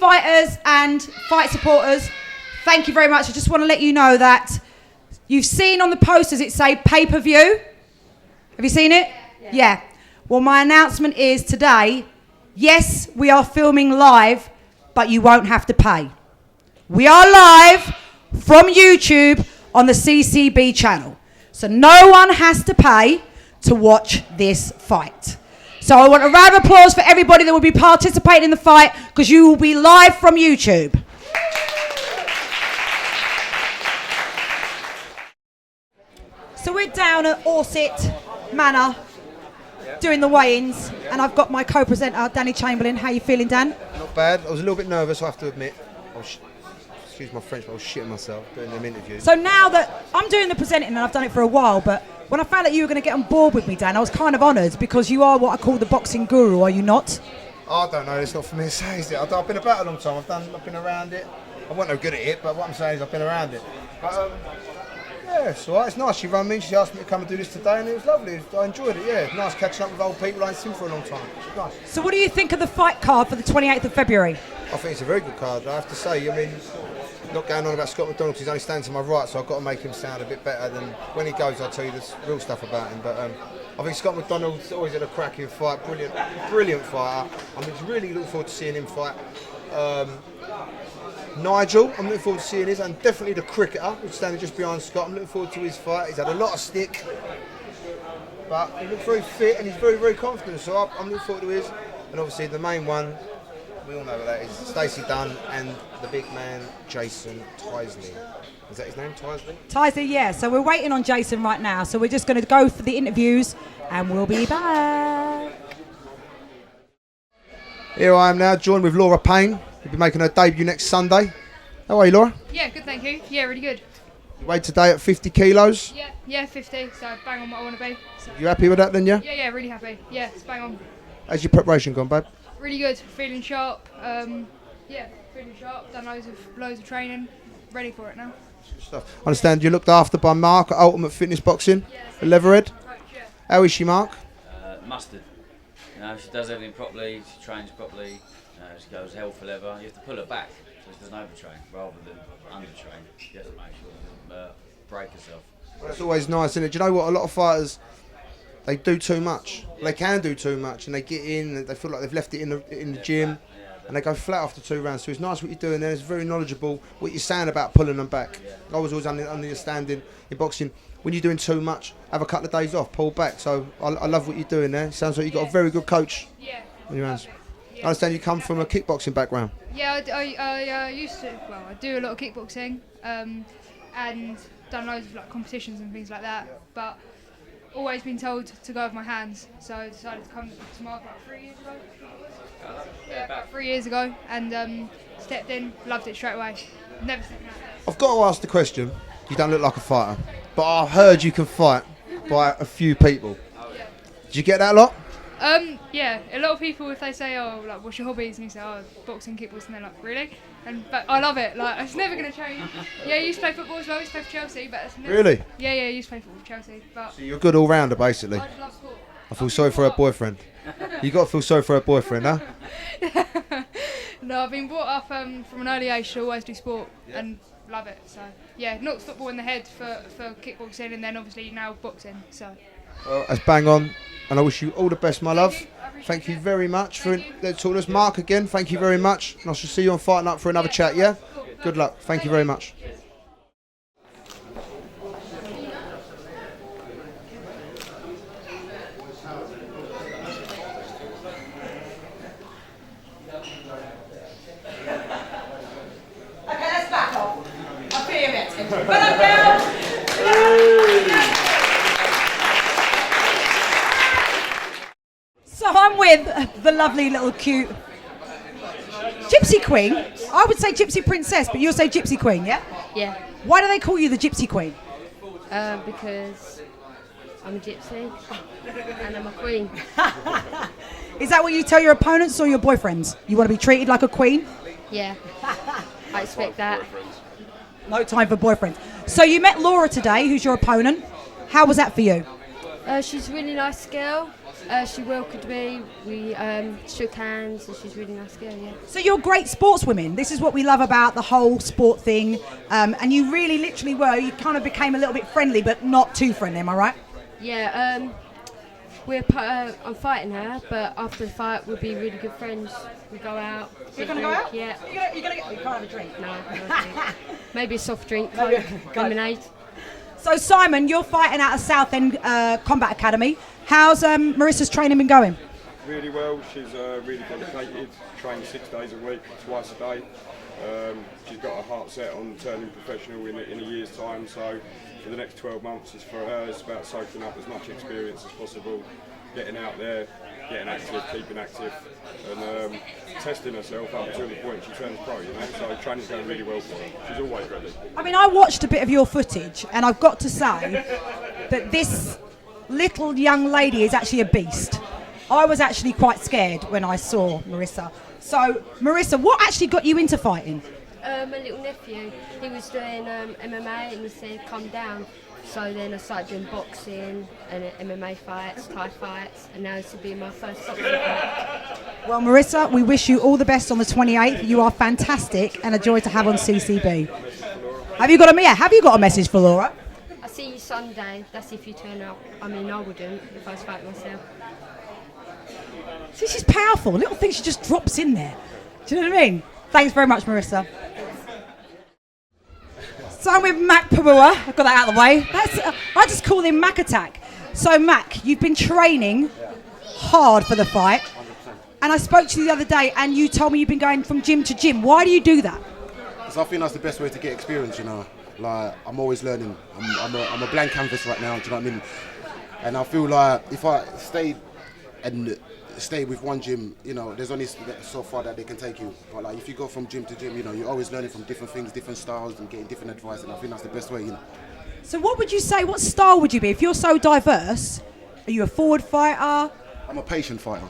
fighters and fight supporters, thank you very much. I just want to let you know that you've seen on the posters it say pay-per-view. Have you seen it? Yeah. Well, my announcement is today, yes, we are filming live, but you won't have to pay. We are live from YouTube on the CCB channel. So no one has to pay to watch this fight. So I want a round of applause for everybody that will be participating in the fight, because you will be live from YouTube. So we're down at Orsett Manor doing the weigh-ins, and I've got my co-presenter Danny Chamberlain. How you feeling, Dan? Not bad. I was a little bit nervous, I have to admit. Excuse my French, but I was shitting myself doing them interviews. So now that I'm doing the presenting, and I've done it for a while, but when I found that you were going to get on board with me, Dan, I was kind of honoured, because you are what I call the boxing guru, are you not? I don't know, it's not for me to say, is it? I've been about a long time, I've been around it. I wasn't no good at it, but what I'm saying is I've been around it. But, yeah, it's alright, it's nice. She rang me, she asked me to come and do this today, and it was lovely. I enjoyed it, yeah. Nice catching up with old people I ain't seen for a long time. It's nice. So what do you think of the fight card for the 28th of February? I think it's a very good card, I have to say. I mean, not going on about Scott McDonald, because he's only standing to my right, so I've got to make him sound a bit better than when he goes. I'll tell you the real stuff about him. But I think Scott McDonald's always had a cracking fight, brilliant fighter. I'm really looking forward to seeing him fight. Nigel, I'm looking forward to seeing his, and definitely the cricketer, who's standing just behind Scott. I'm looking forward to his fight. He's had a lot of stick, but he looks very fit and he's very, very confident. So I'm looking forward to his. And obviously the main one, we all know what that is, Stacey Dunn and the big man, Jason Tisley. Is that his name, Tisley? Tisley, yeah. So we're waiting on Jason right now. So we're just going to go for the interviews, and we'll be back. Here I am now, joined with Laura Payne. We'll be making her debut next Sunday. How are you, Laura? Yeah, good, thank you. Yeah, really good. You weighed today at 50 kilos. Yeah, 50, so bang on what I want to be. So. You happy with that then, yeah? Yeah, really happy. Yeah, it's bang on. How's your preparation gone, babe? Really good, feeling sharp. Yeah, feeling sharp, done loads of training, ready for it now. Good stuff. I understand you looked after by Mark at Ultimate Fitness Boxing, at Leatherhead. Coach, yeah. How is she, Mark? Mustard. You know, she does everything properly, she trains properly, she goes hell for leather. You have to pull her back so she doesn't overtrain rather than undertrain. You have to make sure she doesn't break herself. Well, that's always nice, isn't it? Do you know what? A lot of fighters, they do too much. They can do too much, and they get in, and they feel like they've left it in the gym, and they go flat after 2 rounds. So it's nice what you're doing there. It's very knowledgeable what you're saying about pulling them back. I was always understanding in boxing, when you're doing too much, have a couple of days off, pull back. So I love what you're doing there. It sounds like you've got a very good coach on your hands. I understand you come from a kickboxing background. Yeah, I used to, well, I do a lot of kickboxing, and done loads of like competitions and things like that, but always been told to go with my hands, so I decided to come to Mark about 3 years ago. Yeah, about 3 years ago, and stepped in, loved it straight away. Never stepped out. I've got to ask the question. You don't look like a fighter, but I heard you can fight by a few people. Did you get that a lot? Yeah, a lot of people, if they say, oh, like, what's your hobbies? And you say, oh, boxing, kickboxing, they're like, really? But I love it, like, it's never going to change. Yeah, I used to play football as well, I used to play for Chelsea, but it's never... Really? Yeah, I used to play football for Chelsea, but... So you're a good all-rounder, basically. I just love sport. I feel sorry for her boyfriend. You got to feel sorry for her boyfriend, huh? No, I've been brought up from an early age to always do sport and love it, so... Yeah, knocked football in the head for kickboxing, and then obviously now boxing, so... Well, that's bang on, and I wish you all the best, my love. Thank you very much for talking to us. Mark, again, thank you very much. And I shall see you on Fight Night for another chat, yeah? Good luck. Thank you very much. Okay, let's back off. I feel you better. But I'm down. So I'm with the lovely little cute Gypsy Queen. I would say Gypsy Princess, but you'll say Gypsy Queen, yeah? Yeah. Why do they call you the Gypsy Queen? Because I'm a gypsy and I'm a queen. Is that what you tell your opponents or your boyfriends? You want to be treated like a queen? Yeah. I expect that. No time for boyfriends. So you met Laura today, who's your opponent. How was that for you? She's a really nice girl. She welcomed me. We shook hands, and she's a really nice girl. Yeah. So you're great sportswomen. This is what we love about the whole sport thing. And you really, literally were. You kind of became a little bit friendly, but not too friendly. Am I right? Yeah. I'm fighting her, but after the fight, we'll be really good friends. We go out. You're gonna go out? Yeah. You can't have a drink. No, maybe a soft drink, Coke, lemonade. So Simon, you're fighting out of Southend Combat Academy. How's Marissa's training been going? Really well. She's really dedicated. Trains 6 days a week, twice a day. She's got her heart set on turning professional in a year's time. So for the next 12 months, it's for her. It's about soaking up as much experience as possible, getting out there, getting active, keeping active, and testing herself up until the point she turns pro. So training's going really well for her. She's always ready. I mean, I watched a bit of your footage, and I've got to say that this little young lady is actually a beast. I was actually quite scared when I saw Marissa. So, Marissa, what actually got you into fighting? My little nephew, he was doing MMA and he said, come down. So then I started doing boxing and MMA fights, Thai fights, and now this will be my first boxing fight. Well, Marissa, we wish you all the best on the 28th. You are fantastic and a joy to have on CCB. Have you got a message for Laura? I'll see you Sunday. That's if you turn up. I mean, I wouldn't if I was fighting myself. See, she's powerful. Little thing she just drops in there. Do you know what I mean? Thanks very much, Marissa. So I'm with Mac Pabua. I've got that out of the way. I just call him Mac Attack. So Mac, you've been training hard for the fight. 100%. And I spoke to you the other day and you told me you've been going from gym to gym. Why do you do that? Because I think that's the best way to get experience, Like, I'm always learning. I'm a blank canvas right now, do you know what I mean? And I feel like if I stay with one gym, there's only so far that they can take you. But like if you go from gym to gym, you're always learning from different things, different styles, and getting different advice. And I think that's the best way, So what would you say? What style would you be if you're so diverse? Are you a forward fighter? I'm a patient fighter.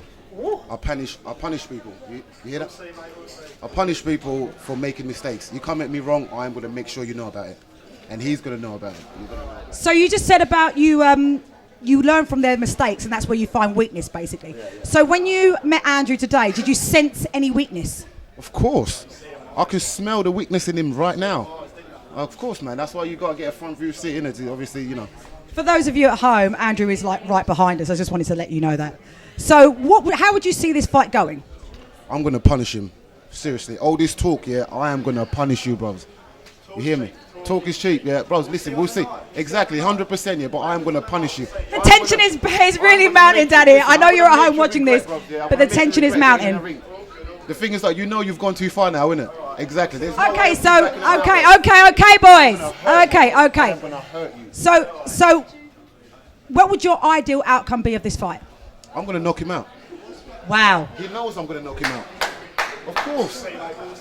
I punish people. You hear that? I punish people for making mistakes. You come at me wrong, I'm going to make sure you know about it, and he's going to know about it. So you just said about you. You learn from their mistakes, and that's where you find weakness, basically. Yeah. So when you met Andrew today, did you sense any weakness? Of course. I can smell the weakness in him right now. Of course, man. That's why you got to get a front view seat in it, obviously, For those of you at home, Andrew is like right behind us. I just wanted to let you know that. So how would you see this fight going? I'm going to punish him. Seriously. All this talk, I am going to punish you, bros. You hear me? Talk is cheap, bros. Listen, we'll see. Exactly, 100%, but I am going to punish you. The tension is really mounting, Daddy. I know you're at home watching this, but the tension is mounting. The thing is that you've gone too far now, innit? Exactly. Okay, boys. Okay. I'm going to hurt you. So, what would your ideal outcome be of this fight? I'm going to knock him out. Wow. He knows I'm going to knock him out. Of course.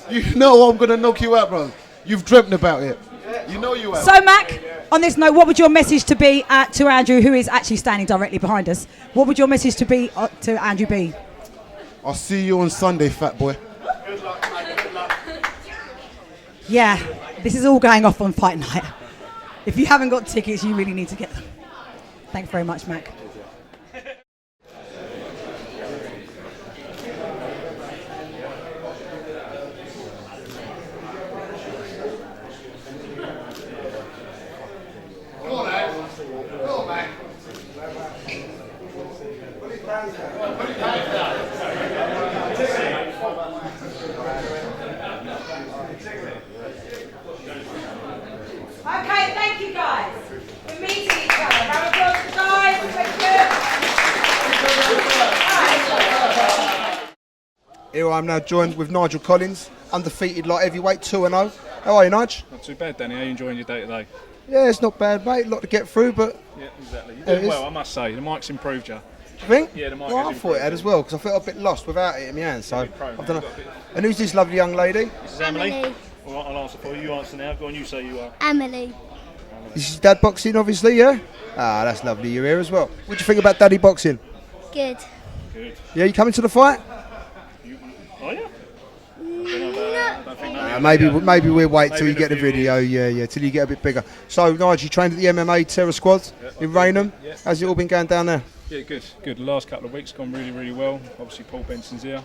You know I'm going to knock you out, bro. You've dreamt about it. You know you have. So, Mac, on this note, what would your message to be to Andrew, who is actually standing directly behind us? What would your message to be to Andrew be? I'll see you on Sunday, fat boy. Good luck, mate. Good luck. Yeah, this is all going off on fight night. If you haven't got tickets, you really need to get them. Thanks very much, Mac. Okay, thank you guys for meeting each other. Round of applause for the guys. Thank you. Here I am now joined with Nigel Collins, undefeated light heavyweight, 2-0. How are you, Nige? Not too bad, Danny. How are you enjoying your day today? Yeah, it's not bad, mate. A lot to get through, but... Yeah, exactly. You're doing well, I must say. The mic's improved you. Do you think? Yeah, the mic Well, I has thought it had as well, because I felt a bit lost without it in my hand. So, I don't know. And who's this lovely young lady? This is Emily. All right, I'll answer for you. You answer now. Go on, you say you are. Emily. This is Dad boxing, obviously, yeah? Ah, that's lovely. You're here as well. What do you think about Daddy boxing? Good. Good. Yeah, you coming to the fight? Oh, yeah? I don't think Maybe we'll wait till you get the video. Yeah, till you get a bit bigger. So, Nigel, you trained at the MMA Terror Squad in Raynham. How's it all been going down there? Yeah, good. The last couple of weeks gone really, really well. Obviously, Paul Benson's here,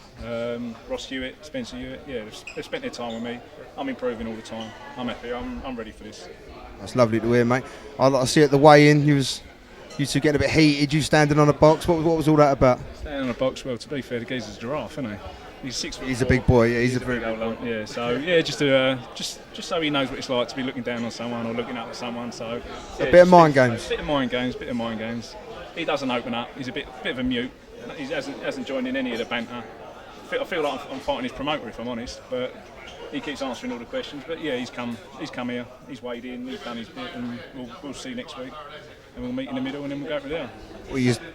Ross Hewitt, Spencer Hewitt. Yeah, they've spent their time with me. I'm improving all the time. I'm happy. I'm ready for this. That's lovely to hear, mate. I see at the weigh-in, you two getting a bit heated. You standing on a box. What was all that about? Standing on a box. Well, to be fair, the geezer's a giraffe, isn't he? He's 6 foot. He's a big boy. Yeah, he's a big old lump. Yeah. So yeah, just so he knows what it's like to be looking down on someone or looking up at someone. So yeah, a bit of mind games. Bit of mind games. He doesn't open up. He's a bit of a mute. He hasn't joined in any of the banter. I feel like I'm fighting his promoter, if I'm honest. But he keeps answering all the questions. But yeah, he's come here. He's weighed in. He's done his bit, and we'll see next week. And we'll meet in the middle, and then we'll go from there.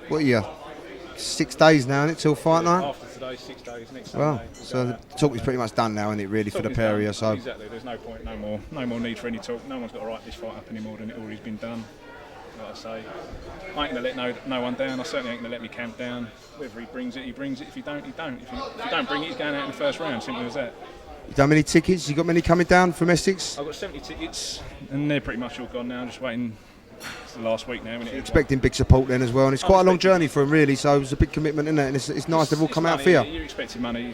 What are you? 6 days now, isn't it, till fight night? After today, 6 days. Next Sunday. Well, so the talk is pretty much done now, isn't it? Really, for the pair of you. So exactly. There's no point, no more need for any talk. No one's got to write this fight up any more than it already been done. Like I say, I ain't gonna let no one down. I certainly ain't gonna let me camp down. Whether he brings it, he brings it. If he don't, he don't. If you don't bring it, he's going out in the first round. Simple as that. You done many tickets? You got many coming down from Essex? I've got 70 tickets, and they're pretty much all gone now. Just waiting. It's the last week now. Isn't it? Expecting big support then as well, and it's quite a long journey for him really. So it's a big commitment, isn't it? And it's nice they've all come out for you. You're expecting money.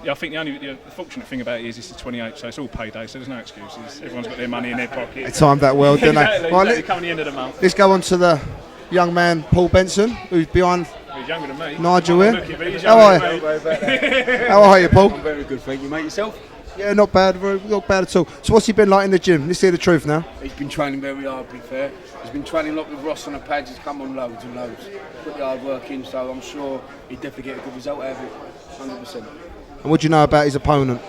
I think the fortunate thing about it is it's the 28th, so it's all payday, so there's no excuses. Everyone's got their money in their pocket. They timed that well, didn't exactly, they? Exactly. Coming the end of the month. Let's go on to the young man, Paul Benson, who's behind. He's younger than me. Nigel here. How are you? How are you, Paul? I'm very good, thank you, mate. Yourself? Yeah, not bad at all. So what's he been like in the gym? Let's hear the truth now. He's been training very hard, to be fair. He's been training a lot with Ross on the pads. He's come on loads and loads. Put the hard work in, so I'm sure he'd definitely get a good result out of it, 100%. And what do you know about his opponent?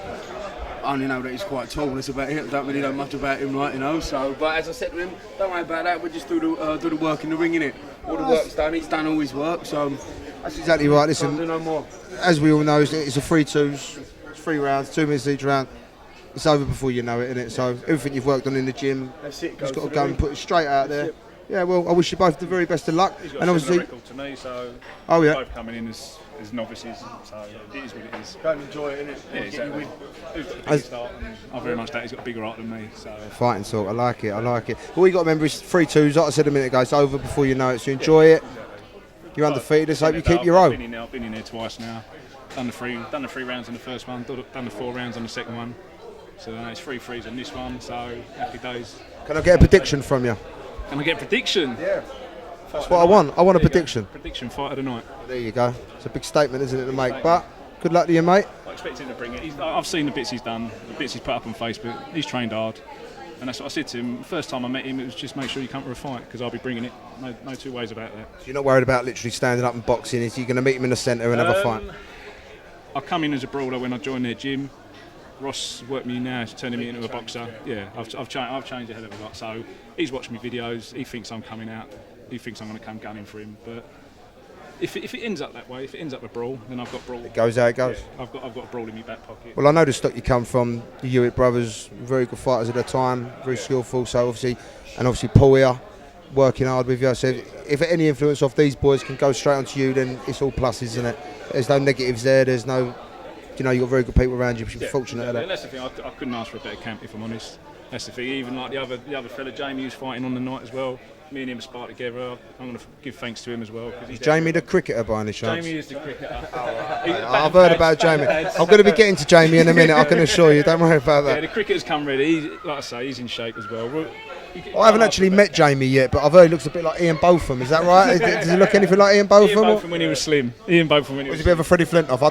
I only know that he's quite tall, that's about it. I don't really know much about him, right, you know. So, but as I said to him, don't worry about that. We just do the work in the ring, innit? All the work's done. He's done all his work, so that's exactly right. Listen, do no more. As we all know, it's a 3-2s, 3 rounds, 2 minutes each round. It's over before you know it, innit? So everything you've worked on in the gym, you've got to go and put it straight out there. Yeah, well, I wish you both the very best of luck. He's got and a obviously, record to me, so both coming in as novices, so it is what it is. Go and enjoy it, innit? Yeah, exactly. He's got a big start, and I very much doubt he's got a bigger art than me. So fighting sort, I like it. All you got to remember is 3-2s. Like I said a minute ago, it's over before you know it. So enjoy it. You're undefeated. Let's hope you keep your own. I've been in there twice now. Done the three rounds on the first one. Done the 4 rounds on the second one. So it's 3-3s on this one. So happy days. Can I get a prediction from you? Can I get a prediction? Yeah. That's what I want. I want a prediction. Prediction, fight of the night. There you go. It's a big statement, isn't it, to make? But good luck to you, mate. I expect him to bring it. I've seen the bits he's done, the bits he's put up on Facebook. He's trained hard. And that's what I said to him. The first time I met him, it was just make sure you come for a fight, because I'll be bringing it. No two ways about that. So you're not worried about literally standing up and boxing? Is you going to meet him in the centre and have a fight? I come in as a brawler when I joined their gym. Ross worked me now, he's turning me into a boxer. Yeah, I've changed a hell of a lot. So he's watched my videos. He thinks I'm coming out. He thinks I'm going to come gunning for him. But if it ends up that way, if it ends up a brawl, then I've got brawl. It goes how it goes. Yeah, I've got a brawl in my back pocket. Well, I know the stock you come from, the Hewitt brothers, very good fighters at the time, very skillful. So obviously Paul here, working hard with you. So if any influence off these boys can go straight onto you, then it's all pluses, isn't it? There's no negatives there. There's no. You know, you've got very good people around you. You should be fortunate at that. That's the thing. I couldn't ask for a better camp, if I'm honest. That's the thing. Even like the other fella, Jamie, who's fighting on the night as well. Me and him sparred together. I'm going to give thanks to him as well. Is Jamie the cricketer by any chance? Jamie is the cricketer. I've heard about Jamie. I'm going to be getting to Jamie in a minute. I can assure you. Don't worry about that. Yeah, the cricketer's come ready. Like I say, he's in shape as well. I haven't actually met Jamie yet, but I've heard he looks a bit like Ian Botham. Is that right? Does he look anything like Ian Botham? Ian Botham when he was slim. Ian Botham when he was. Was he a bit of a Freddie Flintoff? I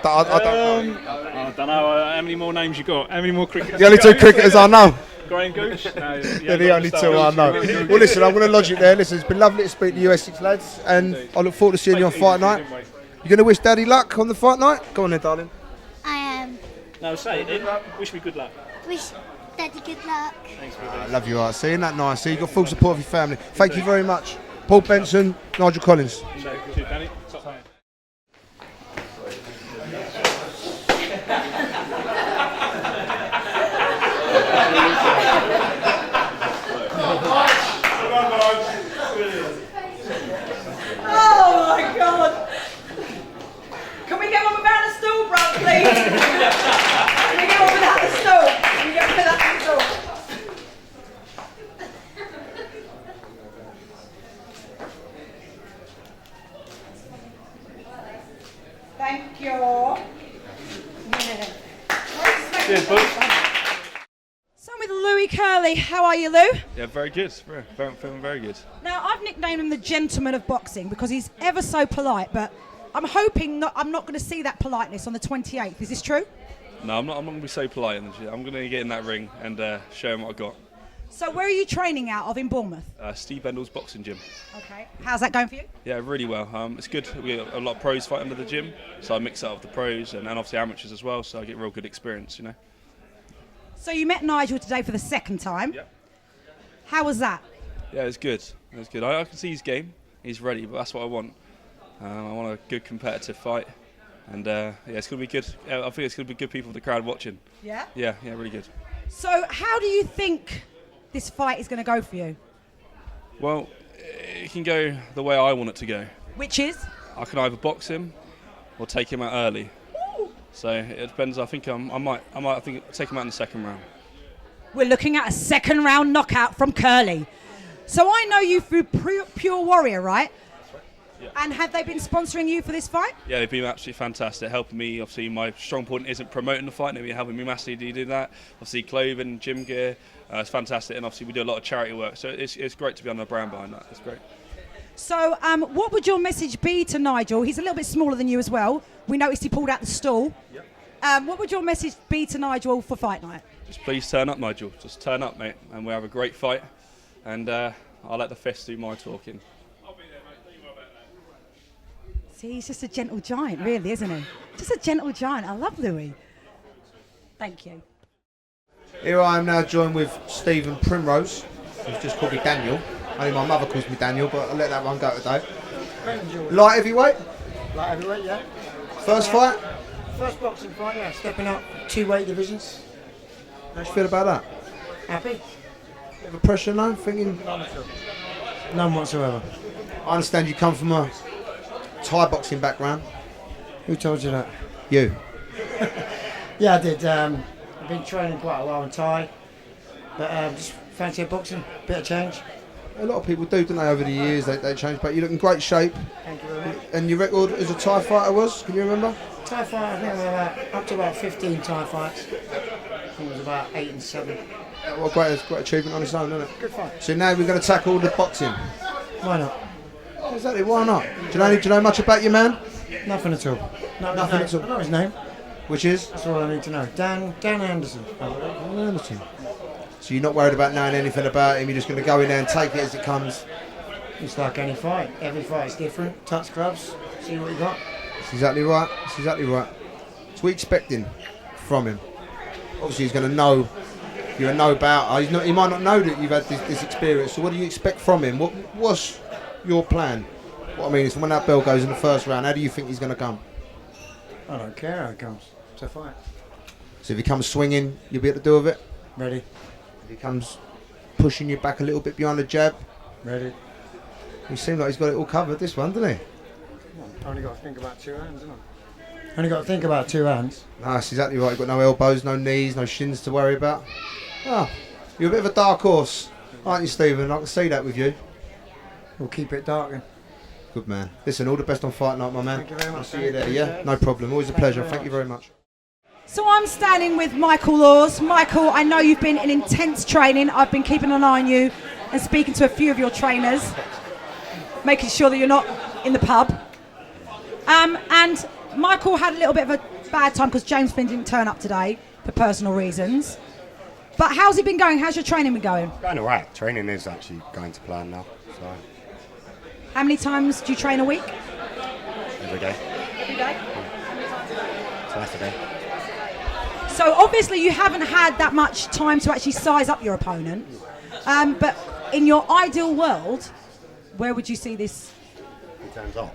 don't know. How many more names you got? How many more cricketers? The only 2 cricketers I know. Graham Gooch? No, they're the only 2 I know. Well, listen, I'm going to lodge it there. Listen, it's been lovely to speak to you, Essex lads, and I look forward to seeing you on fight night. You're going to wish Daddy luck on the fight night? Go on then, darling. I am. No, say it then. Wish me good luck. Wish Daddy good luck. Thanks, I love you, Art. Seeing that nice. See, you've got full support of your family. Thank you very much. Paul Benson, Nigel Collins. Cheers, Danny. Top man. Oh my God! Can we get one without the stool, bruv, please? Can we get one without the stool? Can we get Thank you. Cheers, bud. So I'm with Louis Curley. How are you, Lou? Yeah, very good. Feeling very good. Now, I've nicknamed him the gentleman of boxing because he's ever so polite, but I'm hoping I'm not going to see that politeness on the 28th. Is this true? No, I'm not going to be so polite in the gym. I'm going to get in that ring and show him what I got. So where are you training out of in Bournemouth? Steve Bendel's boxing gym. Okay. How's that going for you? Yeah, really well. It's good. We have a lot of pros fight under the gym, so I mix that with the pros and obviously amateurs as well, so I get real good experience, you know. So you met Nigel today for the second time. Yep. How was that? Yeah, it's good. It's good. I can see his game. He's ready, but that's what I want. I want a good competitive fight. And yeah, it's going to be good. I think it's going to be good people in the crowd watching. Yeah? Yeah, really good. So how do you think this fight is going to go for you? Well, it can go the way I want it to go. Which is? I can either box him or take him out early. Ooh. So it depends. I think I might take him out in the second round. We're looking at a second round knockout from Curly. So I know you through Pure Warrior, right? Yeah. And have they been sponsoring you for this fight? Yeah, they've been absolutely fantastic, helping me. Obviously, my strong point isn't promoting the fight, they've been helping me massively do that. Obviously, clothing, gym gear, it's fantastic, and obviously we do a lot of charity work, so it's great to be on the brand behind that. It's great. So what would your message be to Nigel? He's a little bit smaller than you as well. We noticed he pulled out the stool. Yep. What would your message be to Nigel for fight night? Just please turn up, Nigel. Just turn up, mate, and we'll have a great fight. And I'll let the fist do my talking. See, he's just a gentle giant, really, isn't he? Just a gentle giant. I love Louis. Thank you. Here I am now joined with Stephen Primrose, who's just called me Daniel. Only my mother calls me Daniel, but I'll let that one go today. Light heavyweight? Light heavyweight, yeah. First fight? First boxing fight, yeah. Stepping up 2 weight divisions. How do you feel about that? Happy? Bit of pressure now? Thinking? None whatsoever. I understand you come from a Thai boxing background. Who told you that? You. Yeah, I did. I've been training quite a while in Thai, but just fancy a boxing, bit of change. A lot of people do, don't they, over the years, they change, but you look in great shape. Thank you very much. And your record as a Thai fighter was, can you remember? Thai fight, I think I up to about 15 Thai fights. I think it was about 8 and 7. Well, great achievement on its own, isn't it? Good fight. So now we're going to tackle the boxing. Why not? Exactly, why not? Do you know much about your man? Nothing at all. Nothing at all. I know his name. Which is? That's all I need to know. Dan Anderson. Dan Anderson. So you're not worried about knowing anything about him, you're just going to go in there and take it as it comes? It's like any fight. Every fight is different. Touch gloves, see what you got. That's exactly right. That's exactly right. So what are you expecting from him? Obviously he's going to know you're a no-bouter. He might not know that you've had this experience, so what do you expect from him? What's your plan? What I mean is when that bell goes in the first round, how do you think he's going to come? I don't care how it comes. It's a fight. So if he comes swinging, you'll be able to deal with it? Ready. If he comes pushing you back a little bit behind the jab? Ready. He seems like he's got it all covered, this one, doesn't he? Only got to think about 2 hands, haven't I? Only got to think about 2 hands. No, that's exactly right. You've got no elbows, no knees, no shins to worry about. Oh, you're a bit of a dark horse, aren't you, Stephen? I can see that with you. We'll keep it dark then. Good man. Listen, all the best on fight night, my man. Thank you very much. I'll see you there, yeah? No problem. Always a pleasure. Thank you very much. So I'm standing with Michael Laws. Michael, I know you've been in intense training. I've been keeping an eye on you and speaking to a few of your trainers, making sure that you're not in the pub. And Michael had a little bit of a bad time because James Flynn didn't turn up today for personal reasons. But how's it been going? How's your training been going? Going alright. Training is actually going to plan now. So How many times do you train a week? every day. Every day. Twice a day. So obviously you haven't had that much time to actually size up your opponent. But in your ideal world, where would you see this? It turns up.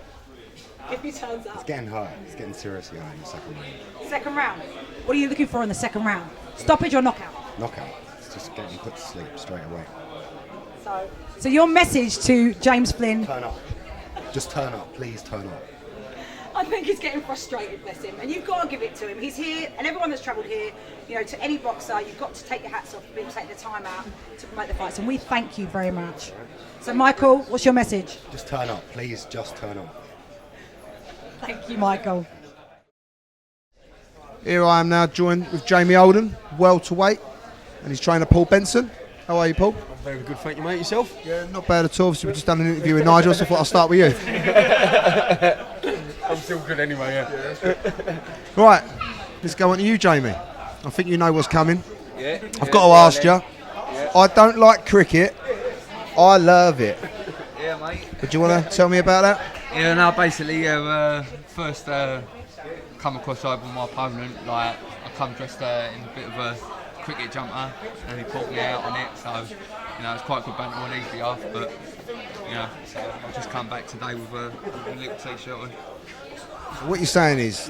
If he turns up. It's getting hard. It's getting seriously hard in the second round. Second round. What are you looking for in the second round? Stoppage or knockout? Knockout. It's just getting put to sleep straight away. So your message to James Flynn? Turn up. Just turn up. Please turn up. I think he's getting frustrated, bless him. And you've got to give it to him. He's here, and everyone that's travelled here, you know, to any boxer, you've got to take your hats off for being taking the time out to promote the fights. And we thank you very much. So, Michael, what's your message? Just turn up. Please just turn up. Thank you, Michael. Here I am now joined with Jamie Oldham, welterweight, and his trainer Paul Benson. How are you, Paul? I'm very good, thank you, mate. Yourself? Yeah, not bad at all. Obviously, we've just done an interview with Nigel, so I thought I'll start with you. I'm still good anyway, yeah. Right, let's go on to you, Jamie. I think you know what's coming. Yeah. I've got to ask you. I don't like cricket. I love it. Yeah, mate. Would you want to tell me about that? Yeah, no, basically, first come across over my opponent, like, I come dressed in a bit of a cricket jumper, and he pulled me out on it, so, you know, it's quite good banter on his behalf, but, you know, so I've just come back today with a little t-shirt on. So what you're saying is,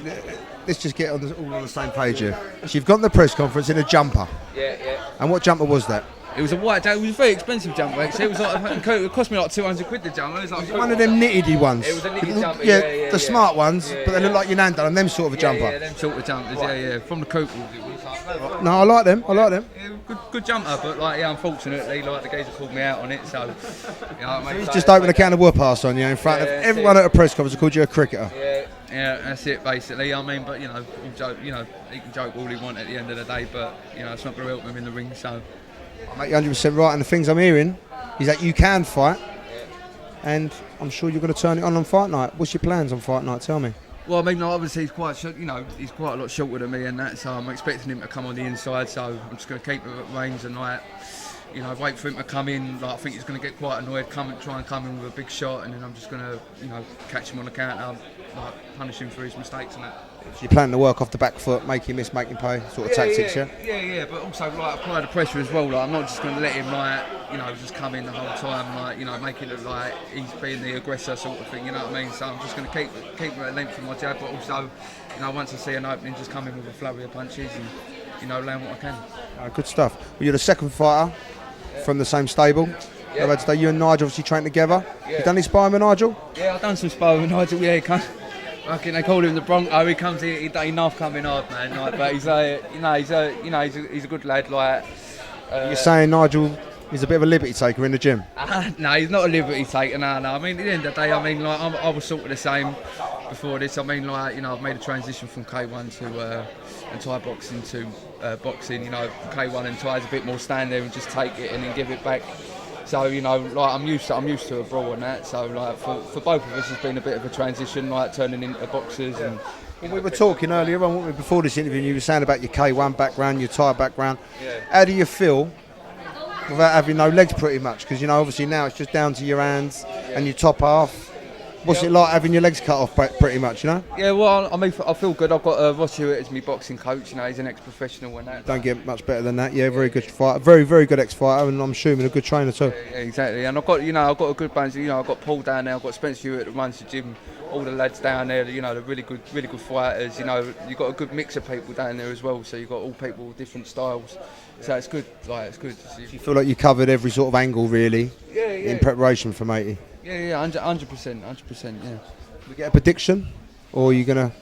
let's just get all on the same page here. So you've gone to the press conference in a jumper. Yeah, yeah. And what jumper was that? It was a white jumper. It was a very expensive jumper, actually. It was like, it cost me like 200 quid the jumper. It was like one of them knitted ones. It was a knitted jumper, yeah, the smart ones, but they look like your nan done them, them sort of a jumper. Yeah, them sort of jumpers, yeah. From the KoKo it was. No, I like them. Yeah, good jumper, but like, yeah, unfortunately, like the geezer pulled me out on it, so. You know, He's just opened a can of whoop ass on you in front of everyone at a press conference who called you a cricketer. Yeah, that's it basically. I mean, but you know, all joke, you know, he can joke all he wants at the end of the day, but you know, it's not going to help him in the ring. So. Mate, you're 100% right, and the things I'm hearing is that you can fight, and I'm sure you're going to turn it on fight night. What's your plans on fight night? Tell me. Well, I mean, obviously he's quite, you know, he's quite a lot shorter than me and that, so I'm expecting him to come on the inside. So I'm just going to keep him at range and like, you know, wait for him to come in. Like, I think he's going to get quite annoyed, try and come in with a big shot, and then I'm just going to, you know, catch him on the counter, like punish him for his mistakes and that. So you're planning to work off the back foot, make him miss, make him pay, sort of tactics, yeah? Yeah, but also like apply the pressure as well. Like, I'm not just going to let him like, you know, just come in the whole time, like, you know, make it look like he's being the aggressor sort of thing. You know what I mean? So I'm just going to keep him at length with my jab, but also, you know, once I see an opening, just come in with a flurry of punches and, you know, land what I can. Good stuff. Well, you're the second fighter from the same stable. Yeah. Today, you and Nigel obviously trained together. You done any sparring with Nigel? Yeah, I've done some sparring with Nigel. Yeah, he comes. They call him the Bronco. He comes here. He enough coming hard, man. Like, but he's he's a good lad. Like you're saying Nigel is a bit of a liberty taker in the gym? No, he's not a liberty taker. No. I mean, at the end of the day, I mean, like I was sort of the same before this. I mean, like, you know, I've made a transition from K1 to and Thai boxing to boxing. You know, K1 and Thai's a bit more stand there and just take it and then give it back. So, you know, like I'm used to a brawl and that. So, like for both of us, it's been a bit of a transition, like turning into boxers. And well, we were talking earlier on before this interview, and you were saying about your K1 background, your Thai background. Yeah. How do you feel without having no legs, pretty much? Because you know, obviously now it's just down to your hands and your top half. What's it like having your legs cut off, pretty much? You know? Yeah, well, I mean, I feel good. I've got Ross Hewitt as my boxing coach. You know, he's an ex-professional and that. Don't get much better than that. Yeah, very good fighter, very good ex-fighter, and I'm assuming a good trainer too. Yeah, exactly. And I've got a good bunch. You know, I've got Paul down there. I've got Spencer Hewitt that runs the gym. All the lads down there, you know, they're really good fighters. You know, you've got a good mix of people down there as well. So you've got all people with different styles. So it's good. Like, it's good. You feel like you covered every sort of angle, really, in preparation for matey. Yeah, 100%, yeah. We get a prediction, or are you gonna?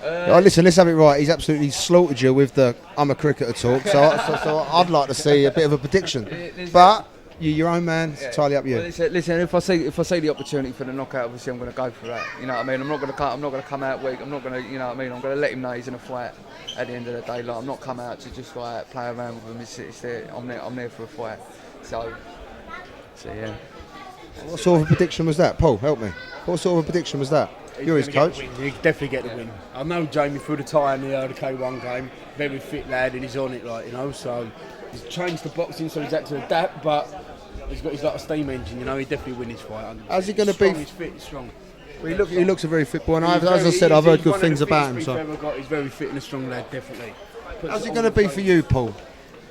Listen, let's have it right. He's absolutely slaughtered you with the "I'm a cricketer" talk. So I'd like to see a bit of a prediction. But you're your own man. It's entirely up to you. Well, listen, if I see the opportunity for the knockout, obviously I'm going to go for that. You know what I mean? I'm not going to come out weak. I'm not going to, you know what I mean? I'm going to let him know he's in a fight. At the end of the day, like, I'm not come out to just like play around with him. It's there. I'm there for a fight. So yeah. What sort of a prediction was that, Paul? Help me. What sort of a prediction was that? You're his coach. He'll definitely get the win. I know Jamie through the tie in the K1 game. Very fit lad, and he's on it, like, you know. So he's changed the boxing, so he's had to adapt. But he's like a steam engine, you know. He definitely win his fight. How's he going to be? He's fit, he's strong. Well, he looks a very fit boy, and as I said, I've heard good things about him. So he's very fit and a strong lad, definitely. How's it going to be for you, Paul?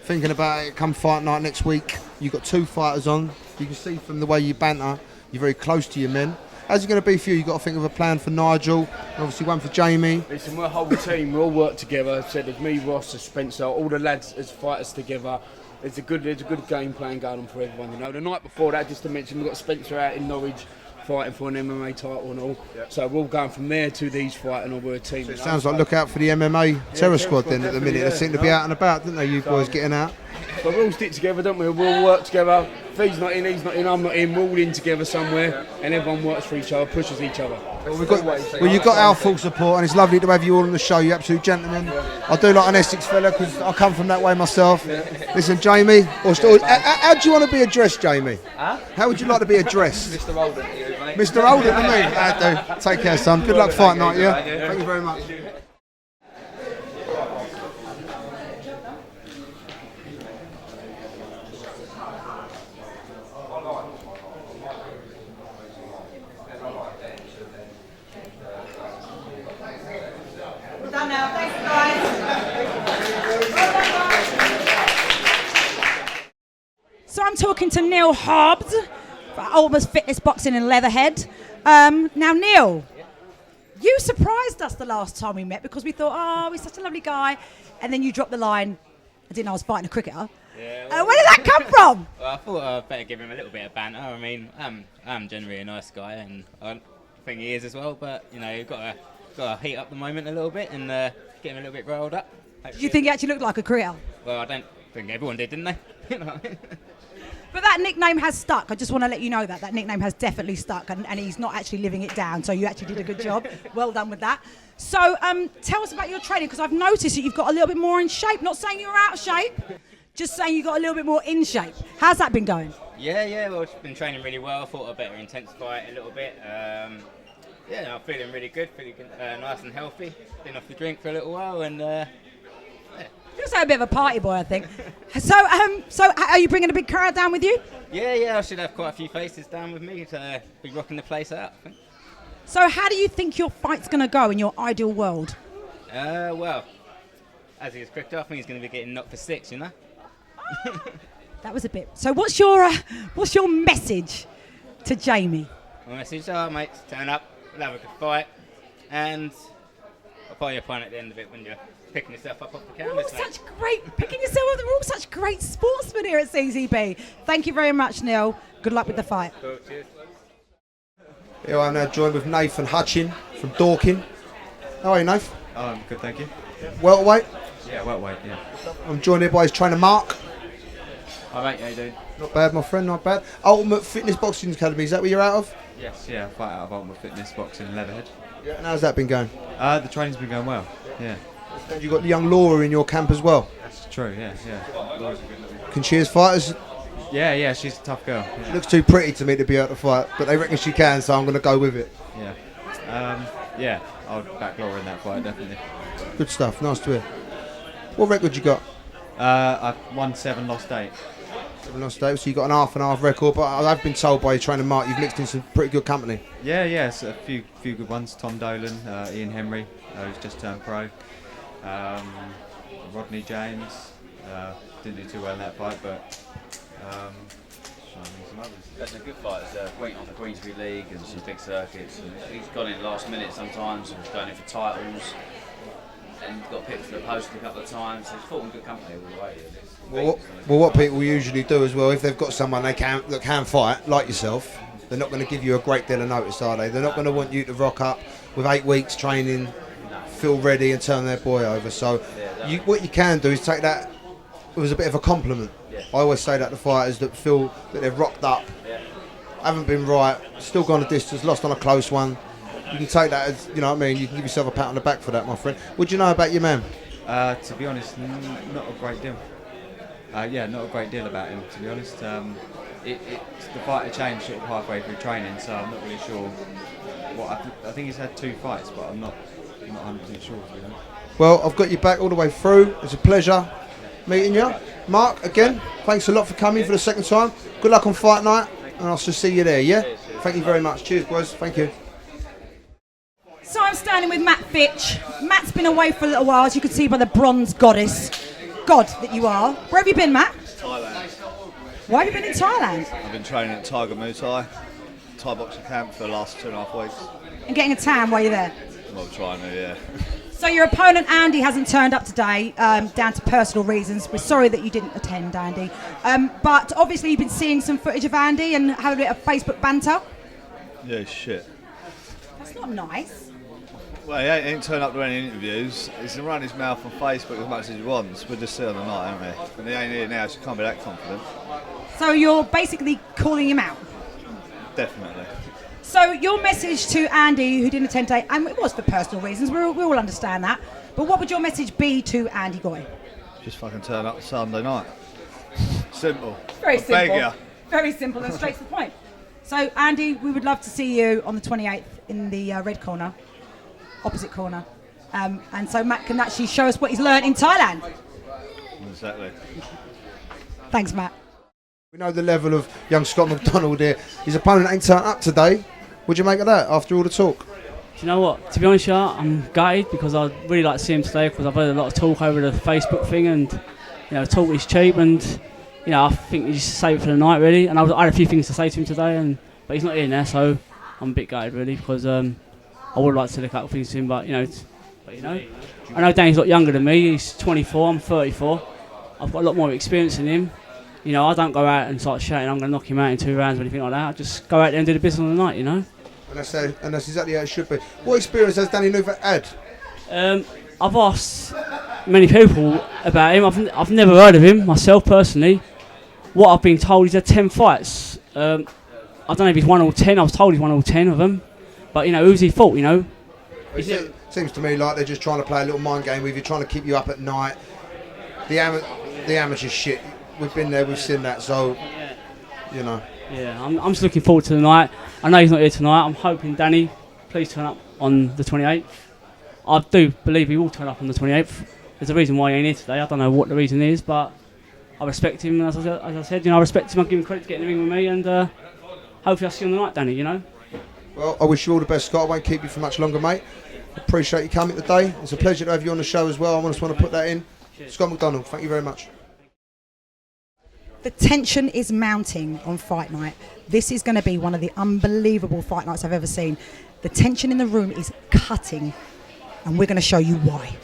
Thinking about it, come fight night next week, you've got two fighters on. You can see from the way you banter, you're very close to your men. How's it going to be for you? You've got to think of a plan for Nigel, and obviously one for Jamie. Listen, we're a whole team, we all work together. I said there's me, Ross, there's Spencer, all the lads as fighters together. There's a good game plan going on for everyone. You know, the night before that, just to mention, we've got Spencer out in Norwich fighting for an MMA title and all. Yep. So we're all going from there to these fighting, or we're a team. So it sounds like look out for the MMA terror squad then at the minute. They seem to be out and about, don't they? You boys getting out. But we all stick together, don't we? We all work together. If he's not in, he's not in, I'm not in, we're all in together somewhere, and everyone works for each other, pushes each other. Well, you've got our full support, and it's lovely to have you all on the show. You're absolute gentlemen. I do like an Essex fella because I come from that way myself. Listen, Jamie, how do you want to be addressed, Jamie? Huh? How would you like to be addressed? Mr. Holden to you, mate. Mr. Holden to me. I do. Take care, son. Good luck fight night, yeah? Thank you very much. Done now. Thanks, guys. So I'm talking to Neil Hobbs for Ultimate Fitness Boxing in Leatherhead. Now, Neil, you surprised us the last time we met because we thought, oh, he's such a lovely guy. And then you dropped the line, I didn't know I was fighting a cricketer. Yeah, Where did that come from? Well, I thought I'd better give him a little bit of banter. I mean, I'm generally a nice guy, and I think he is as well. But you know, you've got to heat up the moment a little bit and get him a little bit riled up. Do you think he actually looked like a cricketer? Well, I don't think everyone did, didn't they? You know. But that nickname has stuck. I just want to let you know that nickname has definitely stuck, and he's not actually living it down. So you actually did a good job. Well done with that. So tell us about your training, because I've noticed that you've got a little bit more in shape. Not saying you're out of shape, just saying you got a little bit more in shape. How's that been going? Yeah. Well, I've been training really well. I thought I'd better intensify it a little bit. I'm feeling really good, nice and healthy. Been off the drink for a little while, and Just a bit of a party boy, I think. So are you bringing a big crowd down with you? Yeah, I should have quite a few faces down with me to be rocking the place out, I think. So how do you think your fight's going to go in your ideal world? Well, as he's cricked off, I think he's going to be getting knocked for 6, you know? That was a bit. So what's your message to Jamie? My message, mates, turn up, we'll have a good fight, and I'll buy you a pint at the end of it when you're picking yourself up off the canvas. Picking yourself up. We're all such great sportsmen here at CCB. Thank you very much, Neil. Good luck with the fight. Cool, cheers. Here I'm now joined with Nathan Hutchin from Dorking. How are you, Nath? Oh, I'm good, thank you. Welterweight? Yeah, welterweight, yeah. I'm joined here by his trainer, Mark. Hi, mate, how you doing? Not bad, my friend, not bad. Ultimate Fitness Boxing Academy, is that where you're out of? Yes, yeah, I fight out of Ultimate Fitness Boxing in Leatherhead. Yeah, and how's that been going? The training's been going well, yeah. And you've got the young Laura in your camp as well? That's true, yeah. Can she as fighters? Yeah, she's a tough girl. Yeah. She looks too pretty to me to be able to fight, but they reckon she can, so I'm going to go with it. Yeah, I would back Laura in that fight, definitely. Good stuff, nice to hear. What record you got? I've won 7, lost 8. 7 lost 8, so you got an half and half record, but I've been told by your trainer Mark you've mixed in some pretty good company. Yeah, so a few good ones. Tom Dolan, Ian Henry, who's just turned pro. Rodney James, didn't do too well in that fight, but some others. That's a good fight. Went on the Queensbury League and some big circuits. And he's gone in last minute sometimes and going in for titles. And got picked for the post a couple of times. So he's fought in good company all the way. Well, what people usually do as well, if they've got someone that can fight, like yourself, they're not going to give you a great deal of notice, are they? They're not going to want you to rock up with 8 weeks training, feel ready and turn their boy over. So what you can do is take that as a bit of a compliment. I always say that to fighters that feel that they've rocked up, haven't been right, still gone a distance, lost on a close one. You can take that as, you know what I mean, you can give yourself a pat on the back for that, my friend. What do you know about your man? To be honest, not a great deal. Not a great deal about him, to be honest. The fighter changed sort of halfway through training, so I'm not really sure. I think he's had 2 fights, but I'm not 100% sure, to be honest. Well, I've got you back all the way through. It's a pleasure meeting you. Mark, again, thanks a lot for coming for the second time. Good luck on fight night, and I'll just see you there, yeah? Thank you very much. Cheers, boys. Thank you. So I'm standing with Matt Fitch. Matt's been away for a little while, as you can see by the bronze god that you are. Where have you been, Matt? Thailand. Why have you been in Thailand? I've been training at Tiger Muay Thai boxing camp for the last 2.5 weeks. And getting a tan while you're there? Well, trying to, yeah. So your opponent Andy hasn't turned up today, down to personal reasons. We're sorry that you didn't attend, Andy. But obviously you've been seeing some footage of Andy and had a bit of Facebook banter. Yeah, shit. That's not nice. Well, he ain't turned up to any interviews. He's going to run his mouth on Facebook as much as he wants. We'll just see on the night, haven't we? But he ain't here now, so he can't be that confident. So you're basically calling him out. Definitely. So your message to Andy, who didn't attend today, and it was for personal reasons, we all understand that, but what would your message be to Andy Goy? Just fucking turn up Sunday night. Simple. Very I beg simple. ya. Very simple and straight to the point. So Andy, we would love to see you on the 28th in the red corner, opposite corner. And so Matt can actually show us what he's learned in Thailand. Exactly. Thanks, Matt. We know the level of young Scott McDonald here. His opponent ain't turned up today. What'd you make of that after all the talk? Do you know what? To be honest, yeah, I'm gutted because I'd really like to see him today because I've heard a lot of talk over the Facebook thing and, you know, talk is cheap and, you know, I think you just save it for the night really. And I had a few things to say to him today, but he's not in there, so I'm a bit gutted really because I would like to say a couple of things to him, but you know, I know Danny's a lot younger than me. He's 24, I'm 34. I've got a lot more experience than him. You know, I don't go out and start shouting I'm going to knock him out in 2 rounds or anything like that. I just go out there and do the business on the night, you know. And that's exactly how it should be. What experience has Danny Newford had? I've asked many people about him. I've never heard of him myself personally. What I've been told, he's had 10 fights. I don't know if he's won all 10. I was told he's won all 10 of them. But, you know, who's he fought, you know? It seems to me like they're just trying to play a little mind game with you, trying to keep you up at night. The amateur shit, we've been there, we've seen that, so, you know. Yeah, I'm just looking forward to the night. I know he's not here tonight. I'm hoping Danny, please turn up on the 28th. I do believe he will turn up on the 28th. There's a reason why he ain't here today. I don't know what the reason is, but I respect him. As I said, you know, I respect him. I give him credit to getting in the ring with me, and hopefully I'll see you on the night, Danny, you know. Well, I wish you all the best, Scott. I won't keep you for much longer, mate. Appreciate you coming today. It's a pleasure to have you on the show as well. I just want to put that in. Scott McDonald, thank you very much. The tension is mounting on fight night. This is going to be one of the unbelievable fight nights I've ever seen. The tension in the room is cutting, and we're going to show you why.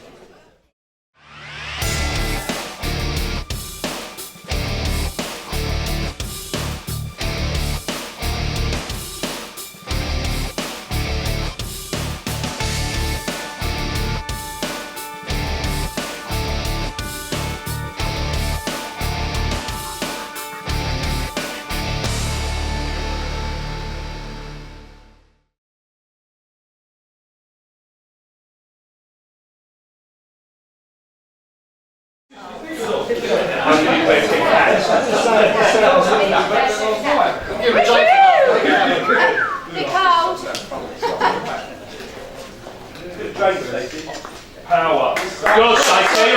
Power. Good, Stacey.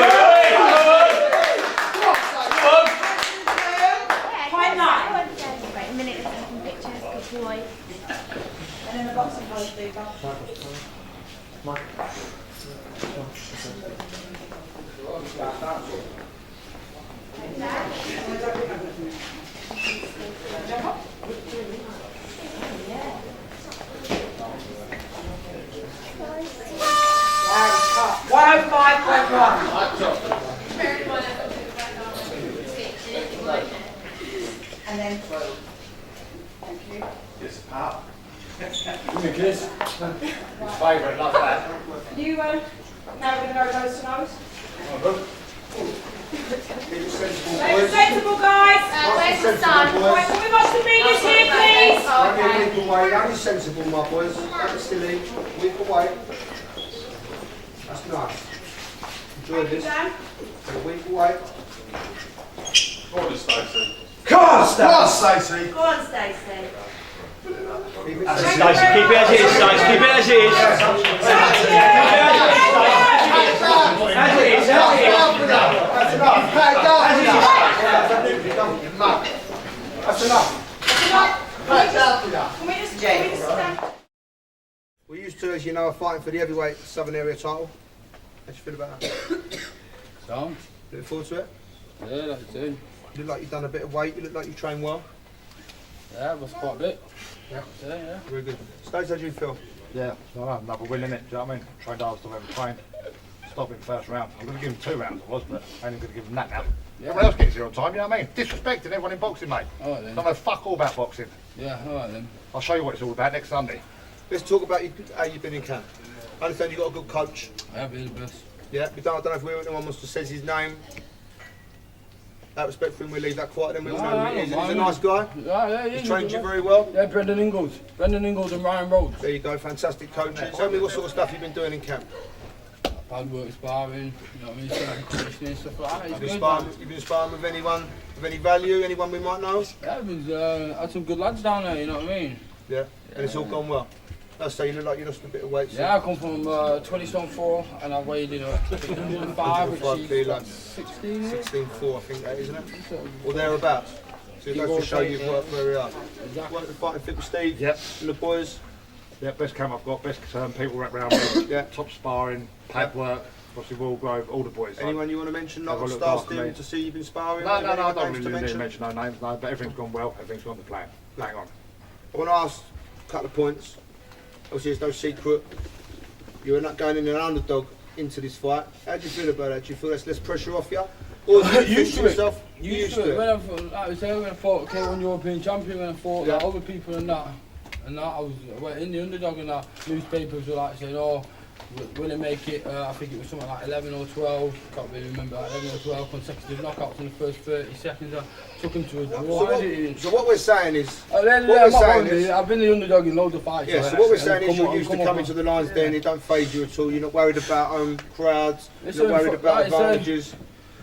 Quite nice. Wait a minute, I'm taking pictures. Good boy. And then the boxing pose, please. And then, thank you. Yes, power. Give me a kiss. His favourite, love that. You, now we're going to go nose to nose. Stay sensible, guys. Where's the sun? Right, can we watch the videos here, please? Week away, only sensible, my boys. Don't be silly. Week away. That's nice. Enjoy this. A week away. Go on, Stacey. Come on, Stacey. Go on, Stacey. Stacey, keep it as it is, Stacey. Keep it as it is. As it is. That's enough. That's enough. Can we just stand? We used to, as you know, are fighting for the heavyweight Southern Area title. How do you feel about that? Sound? Looking forward to it? Yeah, like it too. You look like you've done a bit of weight. You look like you train well. Yeah, it was quite a bit. Yeah. Yeah. Very good. Stace, how do you feel? Yeah, another win in it. Do you know what I mean? Trained hard, still haven't trained. Stop in first round. I'm going to give him 2 rounds, I was, but I ain't going to give him that now. Yeah. Everyone else gets here on time, you know what I mean? Disrespecting everyone in boxing, mate. Alright then. Don't know fuck all about boxing. Yeah, alright then. I'll show you what it's all about next Sunday. Let's talk about how you've been in camp. I understand you've got a good coach. I have been the best. Yeah, I don't know if anyone wants to say his name. Out of respect for him, we leave that quiet. Then we all No, know I who he is. don't He's a mind. nice guy. Yeah, He's trained you very well. Yeah, Brendan Ingalls and Ryan Rhodes. There you go, fantastic coaches. Tell me what sort of stuff you've been doing in camp. Hard work, sparring, you know what I mean, some conditioning, stuff like that. You've been sparring with anyone of any value, anyone we might know? Yeah, we've had some good lads down there, you know what I mean? Yeah, and it's all gone well. Let's say you look like you lost a bit of weight. So. Yeah, I come from 20 stone 4 and I weighed in 105, which is 16. 16.4, I think that, isn't it? Or thereabouts. So it goes to show you've worked very hard. Exactly. Worked the fighting fit with Steve. Yep. And the boys. Yeah, best camp I've got, best people wrapped around me. Yeah. Top sparring, pad work, obviously Wall Grove, all the boys. Anyone you want to mention? Not Have on a look Star after me. Steam to see you've been sparring? No, I don't names really to need to mention no names, no, but everything's gone well, everything's gone to plan. Bang on. I want to ask a couple of points. Obviously, it's no secret. You're not going in an underdog into this fight. How do you feel about that? Do you feel that's less pressure off you? Or do you Used think to to it. yourself, Used to it. When I fought, like I say, when I fought K1 European champion, when I fought like, other people and that, I went in the underdog and that. Newspapers were like saying, "Oh, we're gonna make it." I think it was something like 11 or 12. Can't really remember. 11 or 12 consecutive knockouts in the first 30 seconds. I took him to a draw. So what we're saying is, I've been the underdog in loads of fights. yeah. So what we're saying is, you're used to coming to the lines. Then it don't phase you at all. You're not worried about crowds. You're not worried about advantages.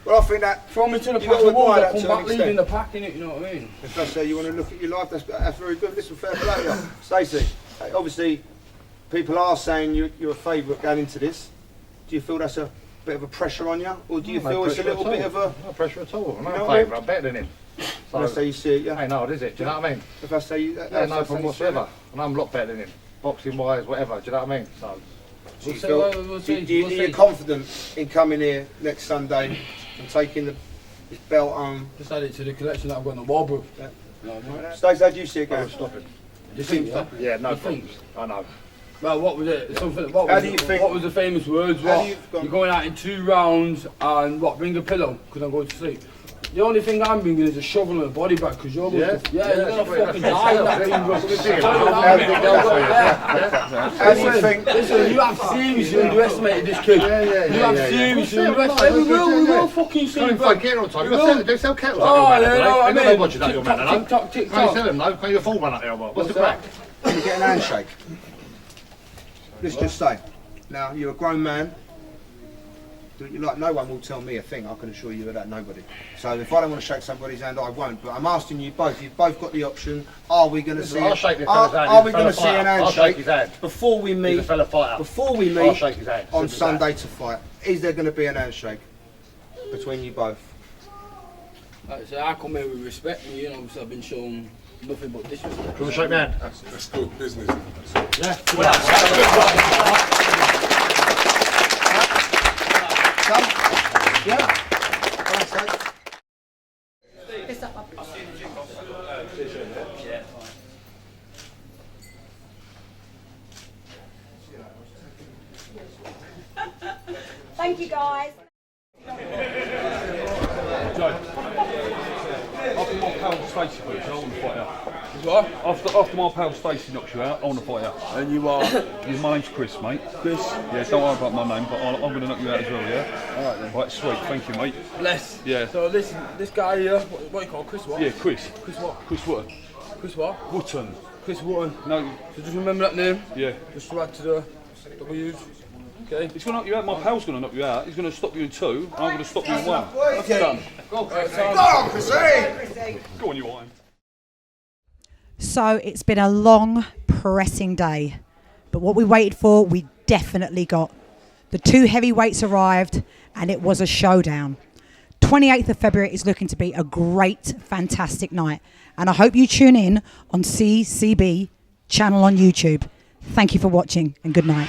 Well, I think that throw me to the you pack got to of wolves, admire I that come to an back leading extent. the pack in it. You know what I mean? If that's how you want to look at your life, that's very good. Listen, fair play to you. Stacey, obviously, people are saying you're a favourite going into this. Do you feel that's a bit of a pressure on you, or do you feel it's a little bit of a... No pressure at all, I'm not You know a what I mean? favourite, I'm better than him. That's how you see it, yeah? Ain't hard, is it? Do you know what I mean? If I say you... Yeah, that's no how problem you see whatsoever. it. And I'm a lot better than him. Boxing wise, whatever, do you know what I mean? So, You're confident in coming here next Sunday and taking this belt home? Just add it to the collection that I've got in the wardrobe. Stacey, how do you see it going? Stop it. You think, yeah? Yeah, no You problem. think? I know. Well, what was it? Something. How do you think? What was the famous words? How What? do you- You're going out in 2 rounds and what? Bring a pillow because I'm going to sleep. The only thing I'm bringing is a shovel and a body bag because you're going to, you're gonna fucking die in that thing, bro. How do you think? Listen, you have seriously underestimated this kid. You have seriously underestimated. We will fucking see. Don't fight kettle time. They sell kettles Oh, up yeah, your no, I man. They're mean, not watching that, your man. TikTok. Can you sell them though? Can you afford one up there or what? What's the crack? Can you get an handshake? Let's just say, now you're a grown man. Like, no one will tell me a thing, I can assure you of that, nobody. So if I don't want to shake somebody's hand, I won't. But I'm asking you both, you've both got the option. Are we going to see I'll shake this are fella's hand. are He's we a going to fella see an fighter. I'll handshake shake his hand. before we meet? He's a fella fighter. Before we I'll meet shake his hand. on Simple as that. Sunday to fight, is there going to be an handshake between you both? Like I say, I come here with respect, and you know, so I've been shown nothing but disrespect. Can we shake my hand? That's good business. Yeah. Yeah. Thank you, guys. After my pal Stacey knocks you out, I want to fight out. What? After my pal Stacey knocks you out, I want to fight out. And you are? My name's Chris, mate. Chris? Yeah, don't worry about my name, but I'm going to knock you out as well, yeah? Alright then. Right, sweet, thank you, mate. Bless. Yeah. So listen, this guy here, what do you call Chris what? Yeah, Chris. Chris what? Chris Wotton. Chris what? Wotton. Chris Wotton. No. So just remember that name? Yeah. Just to add to the W's. Okay. He's going to knock you out, my pal's going to knock you out. He's going to stop you in 2, and I'm going to stop you in 1. Okay. Done. Go on, Chrissy! Go on, you want him. So it's been a long, pressing day. But what we waited for, we definitely got. The 2 heavyweights arrived, and it was a showdown. 28th of February is looking to be a great, fantastic night. And I hope you tune in on CCB channel on YouTube. Thank you for watching, and good night.